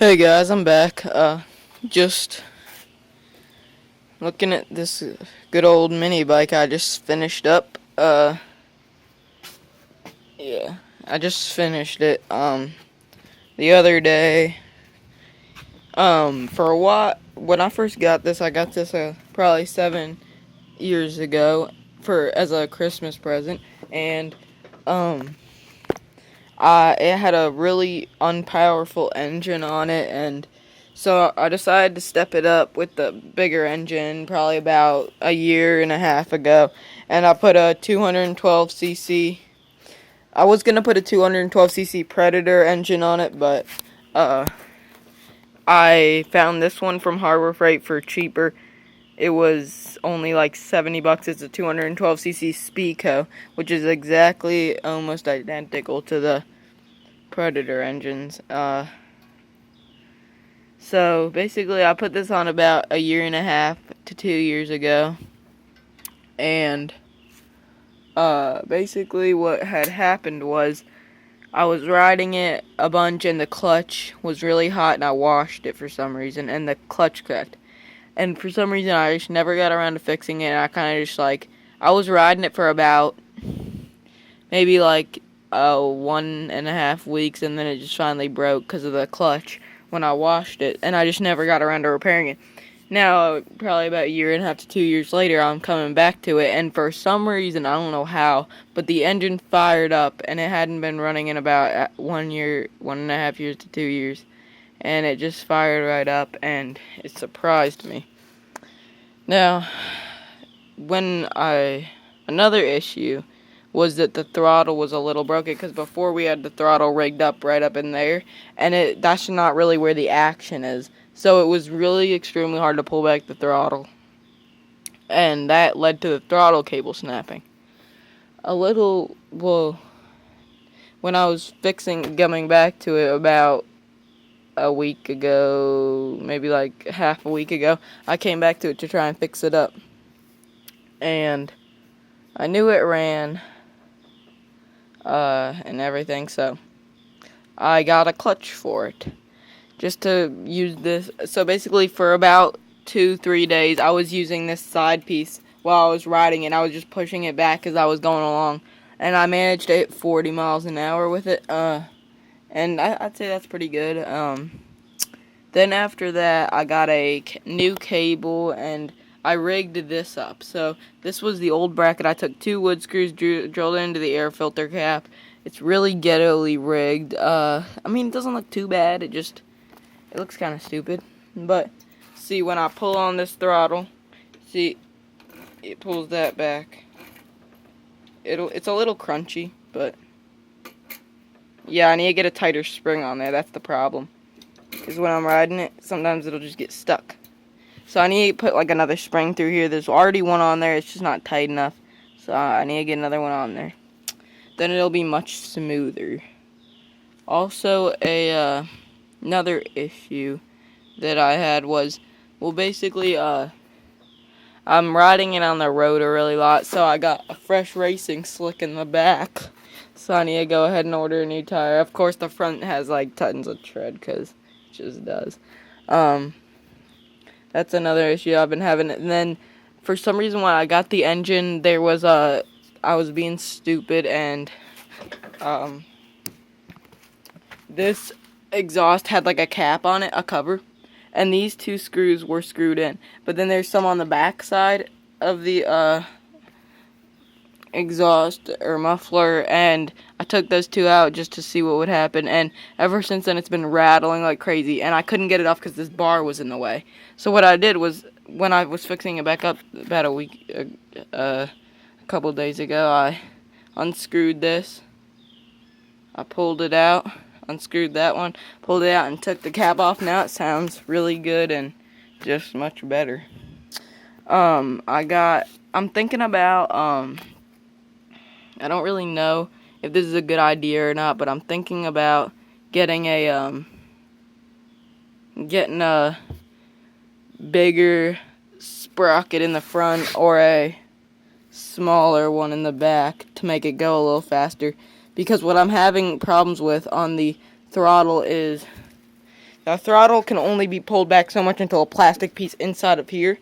Hey guys, I'm back. Just looking at this good old mini bike I just finished up. Yeah, I just finished it, the other day. For a while, when I first got this, I got this, probably 7 years ago as a Christmas present. And, um, it had a really unpowerful engine on it, and so I decided to step it up with the bigger engine probably about a year and a half ago, and I put a 212cc. I was gonna put a 212cc Predator engine on it, but uh, I found this one from Harbor Freight for cheaper. It was only like $70. It's a 212cc Speedco, which is exactly almost identical to the Predator engines. So basically, I put this on about a year and a half to 2 years ago, and basically what had happened was I was riding it a bunch, and the clutch was really hot, and I washed it for some reason, and the clutch cracked. And for some reason, I just never got around to fixing it. And I kind of just I was riding it for about maybe like 1.5 weeks, and then it just finally broke because of the clutch when I washed it, and I just never got around to repairing it. Now, probably about a year and a half to 2 years later, I'm coming back to it, and for some reason, I don't know how, but the engine fired up, and it hadn't been running in about 1 year, 1.5 years to 2 years, and it just fired right up, and it surprised me. Now, another issue was that the throttle was a little broken, because before we had the throttle rigged up right up in there, and that's not really where the action is. So it was really extremely hard to pull back the throttle, and that led to the throttle cable snapping. When I was coming back to it about a week ago, maybe like half a week ago, I came back to it to try and fix it up. And I knew it ran, and everything, so I got a clutch for it, just to use this. So basically, for about 2-3 days, I was using this side piece while I was riding it. I was just pushing it back as I was going along, and I managed to hit 40 miles an hour with it, and I'd say that's pretty good. Then after that, I got a new cable, and I rigged this up. So this was the old bracket. I took 2 wood screws, drilled into the air filter cap. It's really ghetto-ly rigged. I mean, it doesn't look too bad. It looks kind of stupid. But see, when I pull on this throttle, see, it pulls that back. It's a little crunchy, but yeah, I need to get a tighter spring on there. That's the problem. Because when I'm riding it, sometimes it'll just get stuck. So I need to put like another spring through here. There's already one on there. It's just not tight enough. So I need to get another one on there. Then it'll be much smoother. Also, another issue that I had was, well, basically, I'm riding it on the road a really lot, so I got a fresh racing slick in the back. So I need to go ahead and order a new tire. Of course, the front has like tons of tread, because it just does. That's another issue I've been having. And then, for some reason, when I got the engine, I was being stupid, and this exhaust had like a cap on it, a cover, and these 2 screws were screwed in. But then there's some on the back side of the exhaust or muffler, and I took those 2 out just to see what would happen, and ever since then it's been rattling like crazy, and I couldn't get it off because this bar was in the way. So what I did was, when I was fixing it back up about a couple days ago, I unscrewed this, I pulled it out, unscrewed that one, pulled it out, and took the cap off. Now it sounds really good and just much better. I'm thinking about, I don't really know if this is a good idea or not, but I'm thinking about getting a bigger sprocket in the front, or a smaller one in the back, to make it go a little faster. Because what I'm having problems with on the throttle is The throttle can only be pulled back so much until a plastic piece inside of here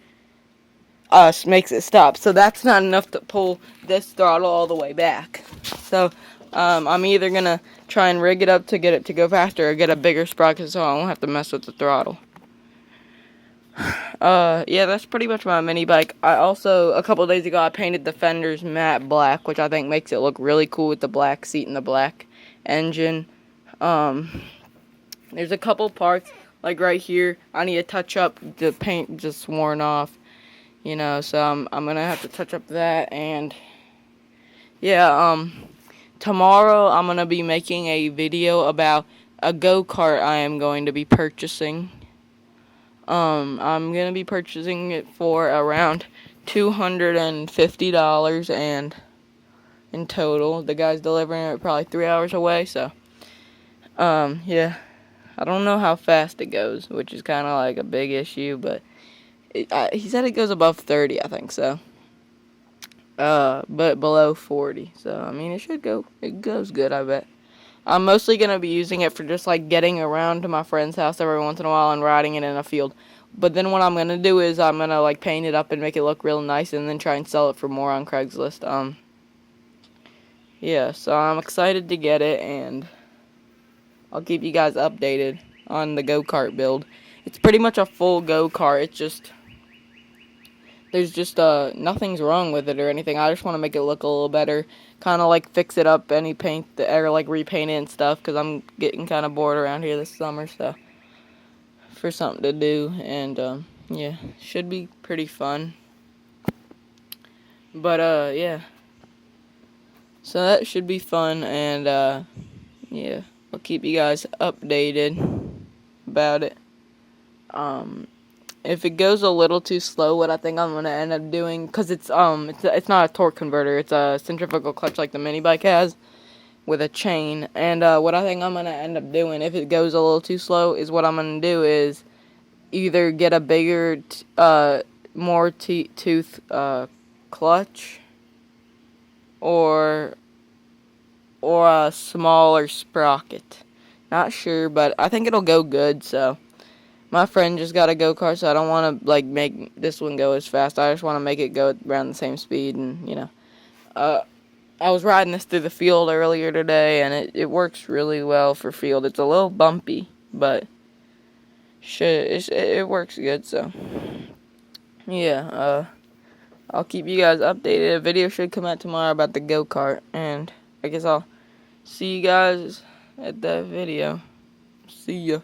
makes it stop. So that's not enough to pull this throttle all the way back. So I'm either going to try and rig it up to get it to go faster or get a bigger sprocket so I won't have to mess with the throttle. Yeah, that's pretty much my mini bike. I also, a couple days ago, I painted the fenders matte black, which I think makes it look really cool with the black seat and the black engine. There's a couple parts, like right here, I need to touch up. The paint just worn off, you know, so I'm gonna have to touch up that. And yeah, tomorrow I'm gonna be making a video about a go-kart I am going to be purchasing. I'm gonna be purchasing it for around $250 and in total. The guy's delivering it probably 3 hours away, so yeah. I don't know how fast it goes, which is kind of like a big issue, but he said it goes above 30, I think so. But below 40, so I mean it goes good, I bet. I'm mostly going to be using it for just like getting around to my friend's house every once in a while and riding it in a field. But then what I'm going to do is I'm going to like paint it up and make it look real nice and then try and sell it for more on Craigslist. Yeah, so I'm excited to get it, and I'll keep you guys updated on the go-kart build. It's pretty much a full go-kart. It's just, there's just nothing's wrong with it or anything. I just want to make it look a little better, kind of like fix it up, any paint or like repaint it and stuff, because I'm getting kind of bored around here this summer, so for something to do. And yeah, should be pretty fun. But yeah, so that should be fun. And yeah, I'll keep you guys updated about it. If it goes a little too slow, what I think I'm gonna end up doing, cause it's not a torque converter, it's a centrifugal clutch like the mini bike has, with a chain. And what I think I'm gonna end up doing, if it goes a little too slow, is what I'm gonna do is either get a bigger, more tooth clutch, or a smaller sprocket. Not sure, but I think it'll go good. So my friend just got a go-kart, so I don't want to like make this one go as fast. I just want to make it go around the same speed. And you know, I was riding this through the field earlier today, and it works really well for field. It's a little bumpy, but it works good. So yeah, I'll keep you guys updated. A video should come out tomorrow about the go-kart, and I guess I'll see you guys at that video. See ya.